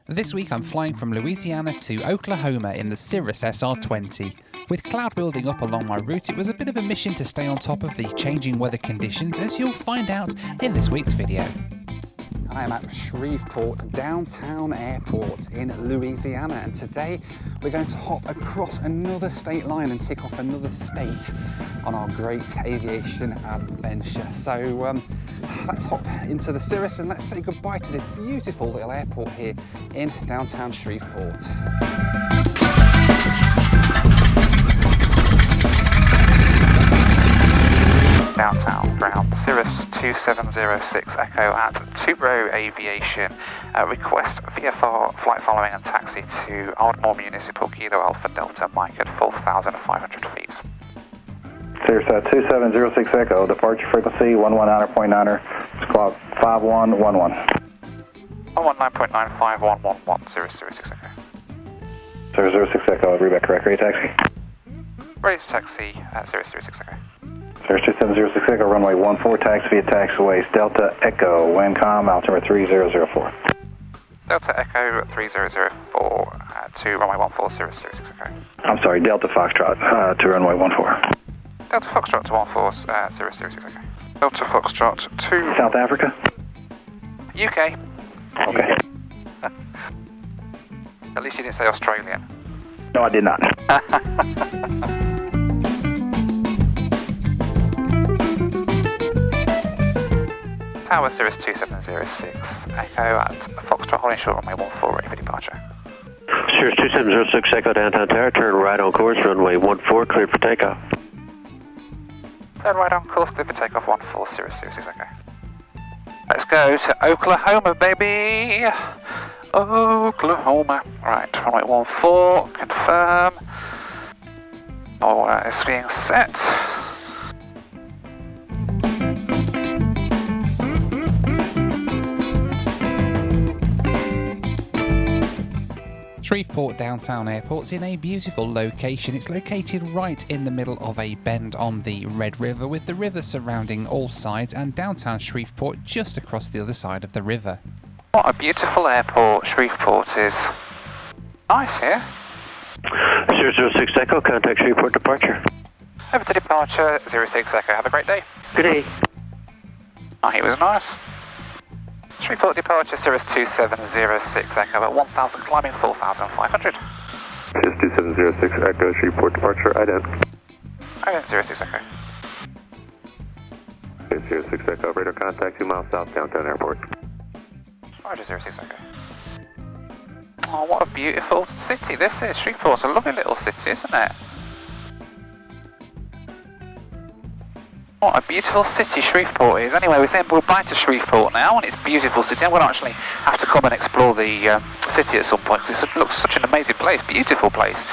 This week I'm flying from Louisiana to Oklahoma in the Cirrus SR20. With cloud building up along my route, it was a bit of a mission to stay on top of the changing weather conditions, as you'll find out in this week's video. I am at Shreveport Downtown Airport in Louisiana, and today we're going to hop across another state line and tick off another state on our great aviation adventure. So let's hop into the Cirrus and let's say goodbye to this beautiful little airport here in downtown Shreveport. Downtown ground, Cirrus 2706 Echo at Tubro Aviation. Request VFR flight following and taxi to Ardmore Municipal Kilo Alpha Delta Mike at 4,500 feet. Cirrus 2706 Echo, departure frequency 119.9er, squawk 5111. 119.95111, Cirrus 06 Echo. Cirrus 06 Echo, read back correct, ready to taxi. Ready to taxi at Cirrus 06 Echo. Cirrus 2706 Echo, runway 14, taxi via taxiways Delta Echo, WinCom, altimeter 3004. Delta Echo 3004 to runway 14, Cirrus 06 Echo. I'm sorry, Delta Foxtrot to runway 14. Delta Foxtrot to 14, Cirrus 06 Echo. Delta Foxtrot to... South Africa? UK. Okay. At least you didn't say Australian. No, I did not. Tower Cirrus 2706 Echo at Foxtrot holding short runway 14 ready for departure. Cirrus 2706 Echo downtown tower, turn right on course, runway 14 cleared for takeoff. Turn right on course, clear for takeoff 14 Cirrus 06 Echo. Let's go to Oklahoma, baby! Oklahoma. Right, runway 14, confirm. All is being set. Shreveport Downtown Airport's in a beautiful location. It's located right in the middle of a bend on the Red River, with the river surrounding all sides and downtown Shreveport just across the other side of the river. What a beautiful airport Shreveport is. Nice here. Cirrus 06 Echo, contact Shreveport departure. Over to departure, 06 Echo. Have a great day. Good day. Oh, he was nice. Shreveport departure, Cirrus 2706 Echo at 1,000 climbing 4,500. Cirrus 2706 Echo, Shreveport departure, ident. Ident 06 Echo. Cirrus 06 Echo, radar contact 2 miles south, downtown airport. Roger 06 Echo. Oh, what a beautiful city this is. Shreveport's a lovely little city, isn't it? What a beautiful city Shreveport is. Anyway, we're saying goodbye to Shreveport now, and it's a beautiful city. I'm going to actually have to come and explore the city at some point, because it looks such an amazing place, beautiful place.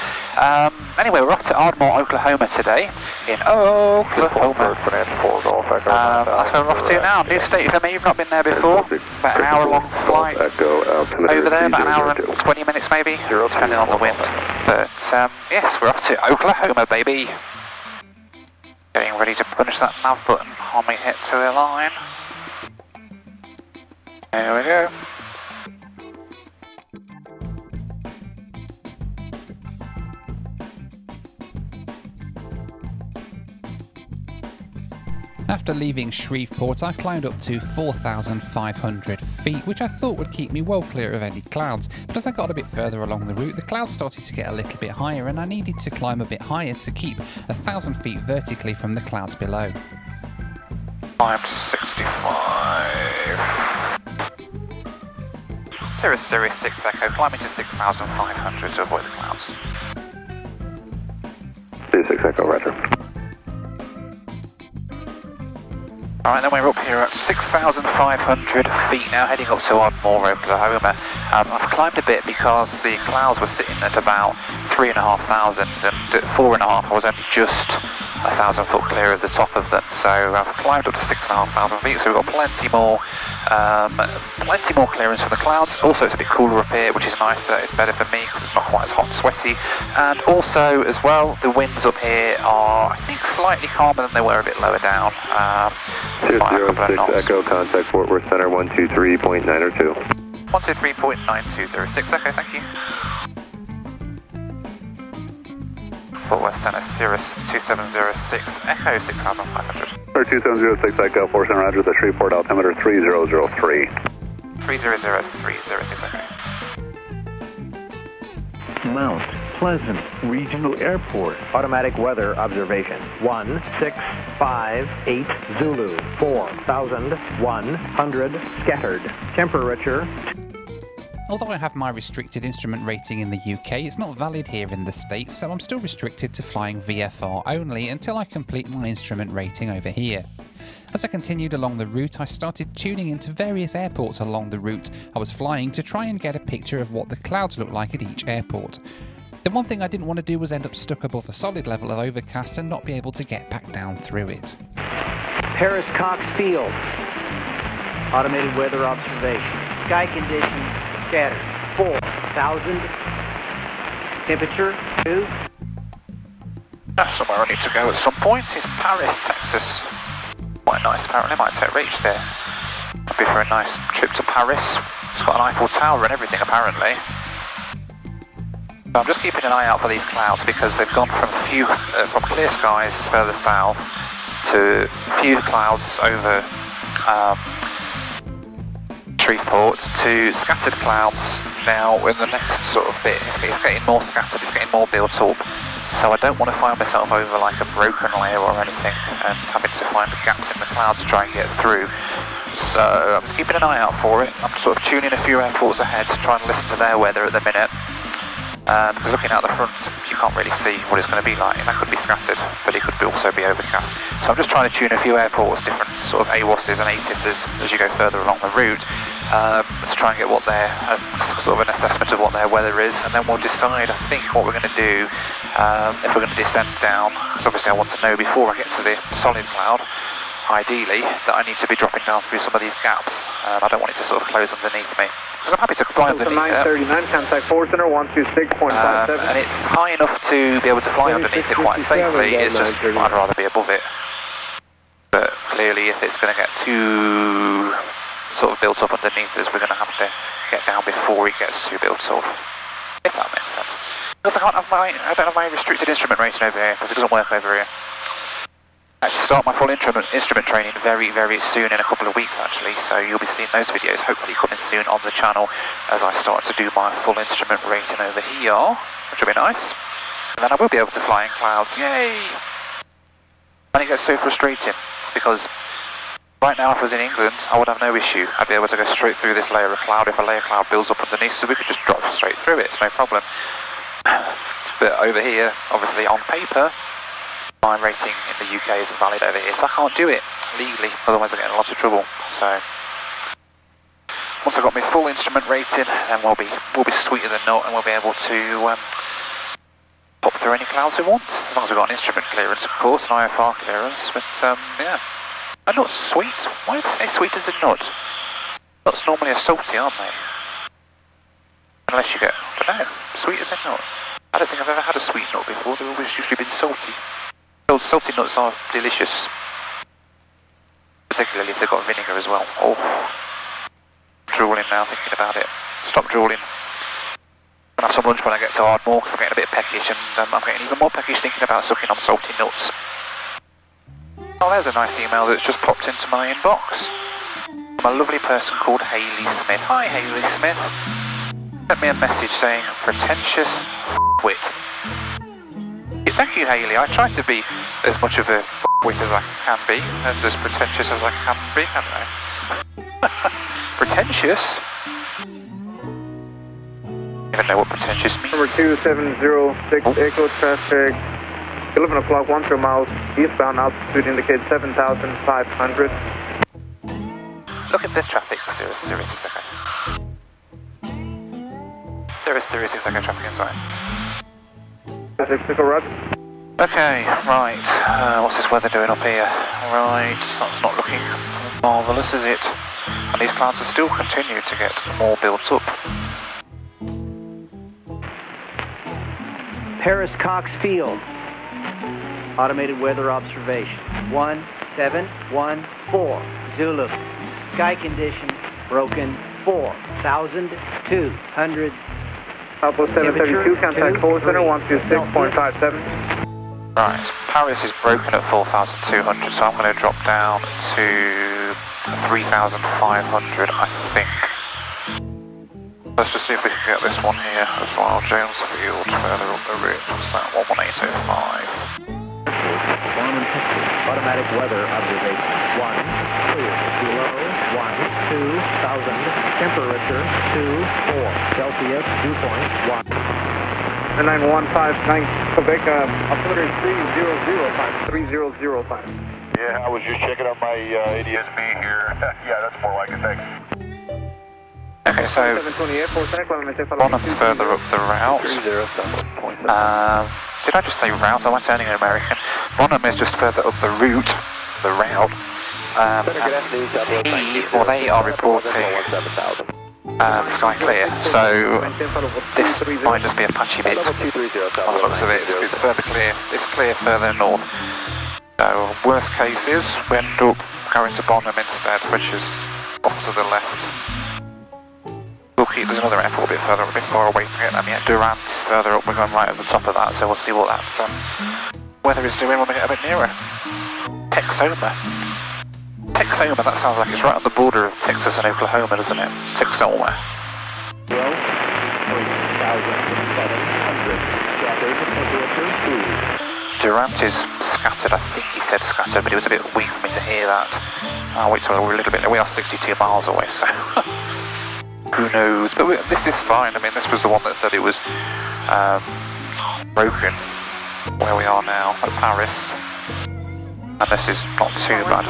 Anyway, we're off to Ardmore, Oklahoma today, in Oklahoma. That's where we're off to now. New state for me, you've not been there before. About an hour-long flight over there, about an hour and 20 minutes maybe, depending on the wind. But yes, we're off to Oklahoma, baby. Getting ready to punch that nav button when we hit to the line. There we go. After leaving Shreveport, I climbed up to 4,500 feet, which I thought would keep me well clear of any clouds. But as I got a bit further along the route, the clouds started to get a little bit higher, and I needed to climb a bit higher to keep 1,000 feet vertically from the clouds below. Climb to 65. Cirrus 06 Echo, climbing to 6,500 to avoid the clouds. 06 Echo, roger. Alright, then we're up here at 6,500 feet now, heading up to Ardmore, Oklahoma. I've climbed a bit because the clouds were sitting at about 3,500, and at 4,500 I was only just 1,000 foot clear of the top of them. So I've climbed up to 6,500 feet, so we've got plenty more clearance from the clouds. Also, it's a bit cooler up here, which is nice. It's better for me because it's not quite as hot and sweaty. And also, as well, the winds up here are, I think, slightly calmer than they were a bit lower down. 06 Echo, contact Fort Worth Center 123.902. 123.9206, okay, thank you. Fort Worth Center, Cirrus 2706, Echo 6500. 2706 Echo, 4 Center, Roger, the Shreveport altimeter 3003. 300306, okay. Mount Pleasant Regional Airport. Automatic weather observation. 1658 Zulu. 4100 scattered. Temperature. Although I have my restricted instrument rating in the UK, it's not valid here in the States, so I'm still restricted to flying VFR only until I complete my instrument rating over here. As I continued along the route, I started tuning into various airports along the route I was flying to try and get a picture of what the clouds looked like at each airport. The one thing I didn't want to do was end up stuck above a solid level of overcast and not be able to get back down through it. Paris Cox Field. Automated weather observation. Sky conditions scattered. 4,000. Temperature 2. That's somewhere I need to go at some point. It's Paris, Texas. Quite nice, apparently. Might take reach there. Might be for a nice trip to Paris. It's got an Eiffel Tower and everything, apparently. So I'm just keeping an eye out for these clouds because they've gone from from clear skies further south to few clouds over Shreveport to scattered clouds now in the next sort of bit. It's getting more scattered, it's getting more built up. So I don't want to find myself over like a broken layer or anything and having to find gaps in the cloud to try and get through. So I'm just keeping an eye out for it. I'm sort of tuning a few airports ahead to try and listen to their weather at the minute. Because looking out the front, you can't really see what it's going to be like. That could be scattered, but it could also be overcast. So I'm just trying to tune a few airports, different sort of AWOSs and ATISs as you go further along the route, to try and get what their sort of an assessment of what their weather is, and then we'll decide, I think, what we're going to do if we're going to descend down. Because obviously I want to know before I get to the solid cloud, ideally, that I need to be dropping down through some of these gaps. I don't want it to sort of close underneath me. Because I'm happy to fly underneath it. 939, contact 4 Center, 126.57. And it's high enough to be able to fly underneath it quite safely. It's just, I'd rather be above it. But clearly, if it's going to get too sort of built up underneath us, we're going to have to get down before it gets too built up. If that makes sense. Because I don't have my restricted instrument rating over here, because it doesn't work over here. I actually start my full instrument training very, very soon, in a couple of weeks actually, so you'll be seeing those videos hopefully coming soon on the channel as I start to do my full instrument rating over here, which will be nice. And then I will be able to fly in clouds, yay! And it gets so frustrating, because right now if I was in England, I would have no issue. I'd be able to go straight through this layer of cloud if a layer cloud builds up underneath, so we could just drop straight through it, it's no problem. But over here, obviously on paper, my rating in the UK isn't valid over here, so I can't do it legally, otherwise I get in a lot of trouble. So once I've got my full instrument rating, then we'll be sweet as a nut, and we'll be able to pop through any clouds we want, as long as we've got an instrument clearance, of course, an IFR clearance. But yeah, a nut's sweet. Why do they say sweet as a nut? Nuts normally are salty, aren't they? Unless you get, I don't know, sweet as a nut. I don't think I've ever had a sweet nut before. They've always usually been salty. Salty nuts are delicious, particularly if they've got vinegar as well. Oh, drooling now thinking about it. Stop drooling. I'll have some lunch when I get to Ardmore because I'm getting a bit peckish, and I'm getting even more peckish thinking about sucking on salty nuts. Oh, there's a nice email that's just popped into my inbox from a lovely person called Hayley Smith. Hi Hayley Smith. Sent me a message saying, pretentious wit. Thank you, Hayley. I try to be as much of a wit as I can be, and as pretentious as I can be, I don't know. Pretentious? I don't even know what pretentious means. Number 2706, Echo traffic, 11 o'clock, 10 miles eastbound, altitude indicates 7,500. Look at this traffic, Cirrus 6 Echo. Cirrus 6 Echo traffic inside. Okay, right, what's this weather doing up here? Right, that's not looking marvellous, is it? And these clouds are still continuing to get more built up. Paris Cox Field. Automated weather observation. 1714 Zulu. Sky conditions broken 4,200. Alpha 732, contact call center 126.57. Right, Paris is broken at 4,200, so I'm going to drop down to 3,500, I think. Let's just see if we can get this one here as well. James Field, further up the route. What's that? 11805. Automatic weather observation. 1, clear. Below 1, 2,000. Temperature 2, 4. Celsius dew point 1. 9159 Quebec, altimeter 3005. 3005. Yeah, I was just checking on my ADSB here. Yeah, that's more like it, thanks. Okay, so Bonham's further up the route. Did I just say route? Am I turning American? Bonham is just further up the route, they are reporting sky clear, so this might just be a patchy bit. On the looks of it, it's further clear. It's clear further north. So worst case is we end up going to Bonham instead, which is off to the left. There's another airport a bit further, a bit far away to get them yet. Durant is further up, we're going right at the top of that, so we'll see what that weather is doing when we get a bit nearer. Texoma, that sounds like it's right on the border of Texas and Oklahoma, doesn't it? Texoma. 3,700. Durant is scattered, I think he said scattered, but it was a bit weak for me to hear that. I'll wait till we're a little bit, we are 62 miles away, so... Who knows? But this is fine. I mean, this was the one that said it was broken where we are now at Paris. And this is not too bad.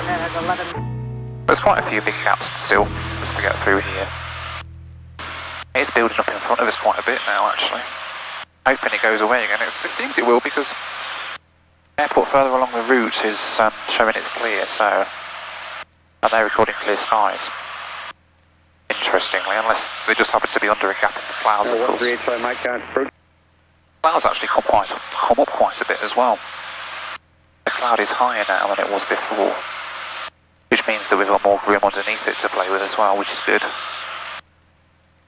There's quite a few big gaps still just to get through here. It's building up in front of us quite a bit now, actually. Hoping it goes away again. It seems it will, because the airport further along the route is showing it's clear, so... And they're recording clear skies. Interestingly, unless they just happen to be under a gap in the clouds, of course. Clouds actually come up quite a bit as well. The cloud is higher now than it was before, which means that we've got more grim underneath it to play with as well, which is good.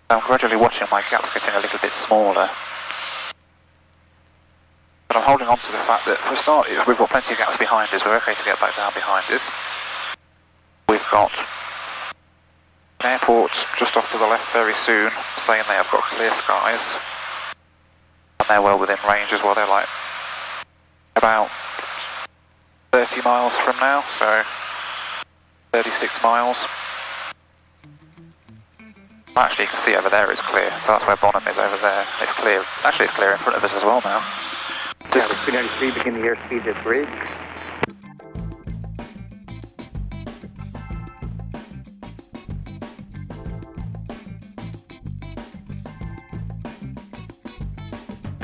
I'm gradually watching my gaps getting a little bit smaller. But I'm holding on to the fact that, for a start, we've got plenty of gaps behind us. We're okay to get back down behind us. We've got an airport just off to the left very soon, saying they have got clear skies. And they're well within range as well. They're like about 30 miles from now, so 36 miles. Actually, you can see over there it's clear, so that's where Bonham is over there. It's clear. Actually, it's clear in front of us as well now. Just 393, begin the airspeed at bridge.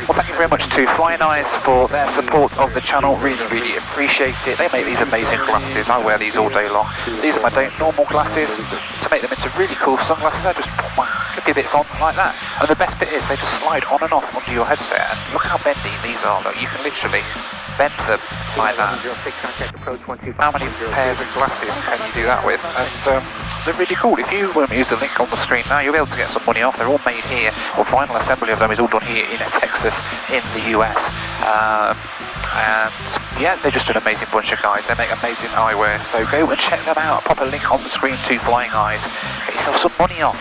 Well, thank you very much to Flying Eyes for their support of the channel. Really, really appreciate it. They make these amazing glasses. I wear these all day long. These are my normal glasses. To make them into really cool sunglasses, I just put my clippy bits on like that. And the best bit is they just slide on and off onto your headset. And look how bendy these are. Look, you can literally bend them like that. How many pairs of glasses can you do that with? And they're really cool. If you use the link on the screen now, you'll be able to get some money off. They're all made here, or final assembly of them is all done here in Texas, in the US. And yeah, they're just an amazing bunch of guys. They make amazing eyewear, so go and check them out. Pop a link on the screen to Flying Eyes. Get yourself some money off.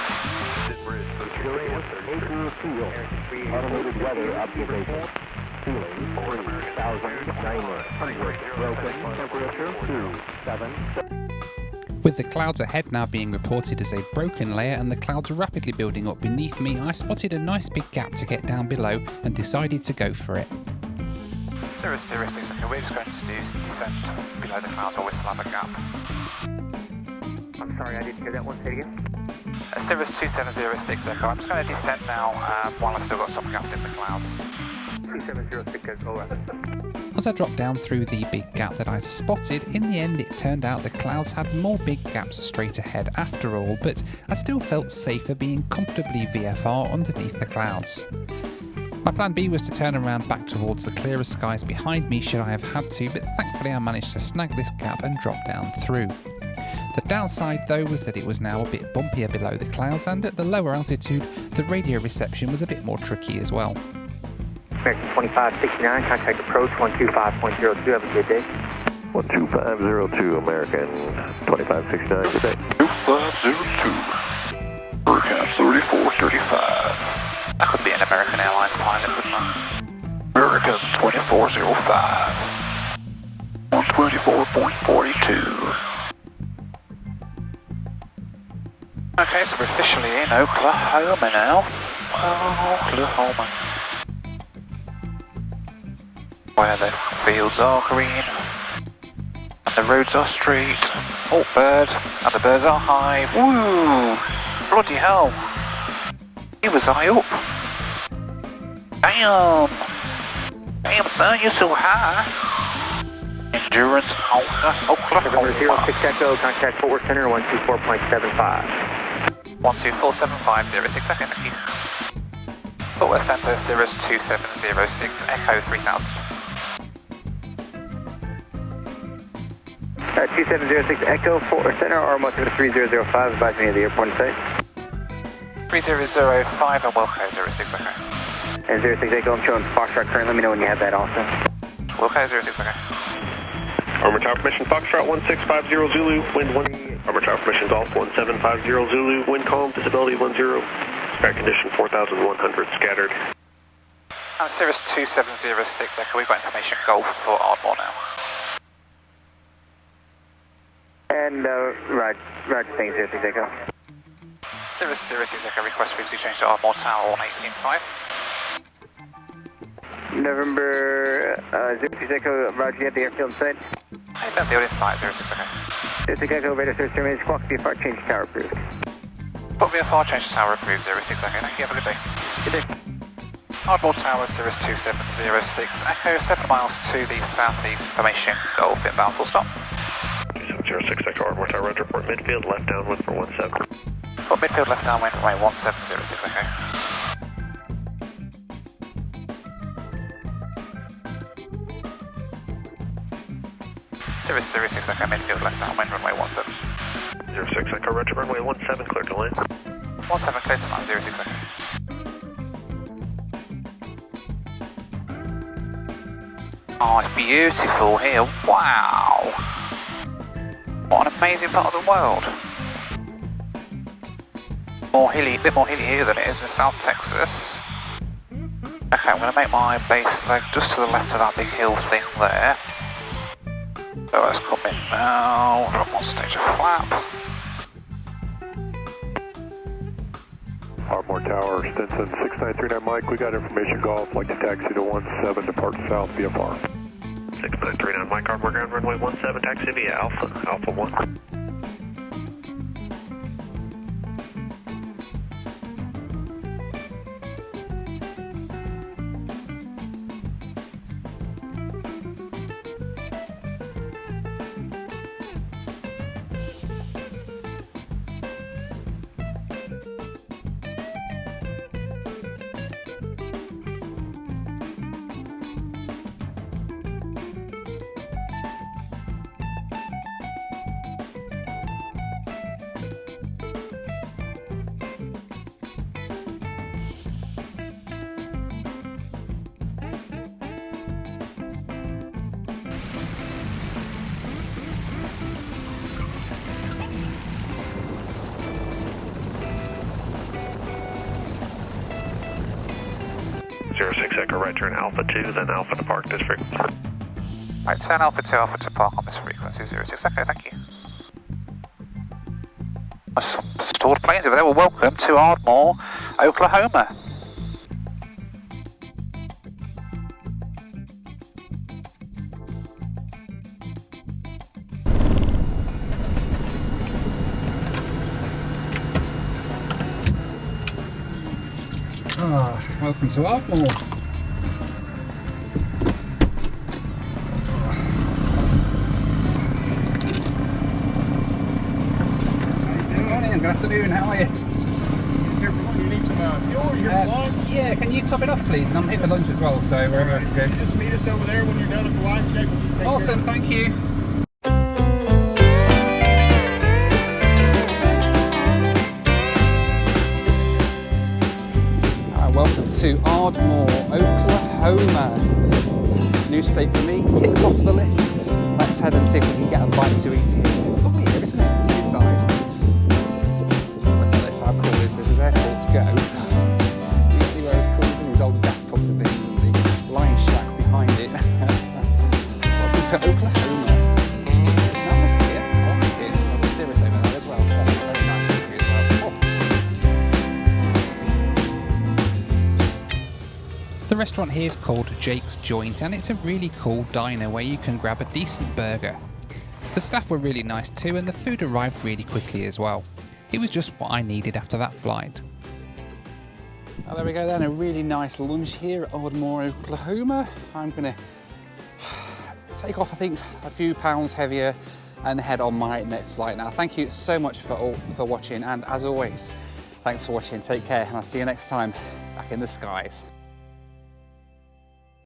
Automated weather observation. Ceiling 4,900. Broken. Temperature 27. With the clouds ahead now being reported as a broken layer and the clouds rapidly building up beneath me, I spotted a nice big gap to get down below and decided to go for it. Cirrus, okay, we're just going to descend below the clouds while we still have a gap. I'm sorry, I didn't hear that one. Say it again. Cirrus 2706 Echo. I'm just going to descend now while I've still got some gaps in the clouds. 2706 Echo. As I dropped down through the big gap that I spotted, in the end it turned out the clouds had more big gaps straight ahead after all, but I still felt safer being comfortably VFR underneath the clouds. My plan B was to turn around back towards the clearer skies behind me should I have had to, but thankfully I managed to snag this gap and drop down through. The downside though was that it was now a bit bumpier below the clouds, and at the lower altitude the radio reception was a bit more tricky as well. American 2569, contact approach 125.02, have a good day. 12502, American 2569, good day. 2502, American 3435. That could be an American Airlines pilot, couldn't it? American 2405, 124.42. Okay, so we're officially in Oklahoma now. Oklahoma. Where the fields are green, and the roads are straight. Oh, bird, and the birds are high. Woo! Bloody hell. He was high up. Damn! Damn, son, you're so high. Endurance, Oklahoma. 06 Echo, contact Fort Worth Center 124.75. 1247506, okay, thank you. Fort Worth Center, Cirrus 2706, Echo 3000. 2706 Echo, Fort Worth Center, or altimeter 3005, advise me of the airport in sight. 3005 and Wilco 06, okay. And 06 Echo, I'm showing Foxtrot current, let me know when you have that also. Wilco 06, okay. Armor Tower Permission Foxtrot 1650 Zulu, wind 1. Armor Tower Permission Golf 1750 Zulu, wind calm, visibility 10. Sky condition 4100, scattered. And Cirrus 2706 Echo, we've got information Golf for Ardmore now. And, right, thanks, 06 Echo. Cirrus 06 Echo, request frequency change to Ardmore Tower 1885. November 06 Echo, roger, you have the airfield in sight. Hey, don't field in sight, 06 Echo. 06 Echo, radar search 3 minutes, clock VFR, change to tower approved. Put VFR change to tower approved, 06 Echo, thank you, have a good day. Good day. Ardmore Tower, Cirrus 2706 Echo, 7 miles to the southeast, information Golf, inbound, full stop. 2706 Echo, Ardmore Tower, roger, report midfield, left downwind for 17. Put midfield left downwind, runway 1706 Echo. Cirrus 06 Echo, midfield left downwind, runway 17. 06 Echo, roger, runway 17, clear to land. 17, clear to land, 06 Echo. Oh, it's beautiful here, wow! What an amazing part of the world. More hilly, a bit more hilly here than it is in South Texas. Okay, I'm going to make my base leg just to the left of that big hill thing there. So let's come in now, drop on stage a flap. Ardmore Tower, Stinson 6939 Mike, we got information Golf, like to taxi to 17, depart south VFR. 6939 Mike, Ardmore ground runway 17, taxi via Alpha 1. Echo, right turn Alpha 2, then Alpha to park this frequency. Right, turn Alpha 2, Alpha to park on this frequency, 06 Echo, thank you. Some stored planes over there. Well, welcome to Ardmore, Oklahoma. Welcome to Ardmore. Good afternoon, how are you? You need some fuel, you here for lunch? Yeah, can you top it off please? And I'm here for lunch as well, so wherever I have to go. Just meet us over there when you're done at the line check. Awesome, thank you. welcome to Ardmore, Oklahoma. New state for me, ticks off the list. Let's head and see if we can get a bite to eat here. It's lovely here, isn't it? Seaside. Look at this, how cool is this? As airports go. Usually where it's cool is in these old gas pumps have been the line shack behind it. Welcome to Oklahoma. Nice here, I like it. There's the Cirrus over there as well. Oh, very nice country as well. Oh. The restaurant here is called Jake's Joint, and it's a really cool diner where you can grab a decent burger. The staff were really nice too, and the food arrived really quickly as well. It was just what I needed after that flight. Well, there we go then, a really nice lunch here at Ardmore, Oklahoma. I'm going to take off, I think, a few pounds heavier and head on my next flight now. Thank you so much for watching, and as always, thanks for watching. Take care, and I'll see you next time back in the skies.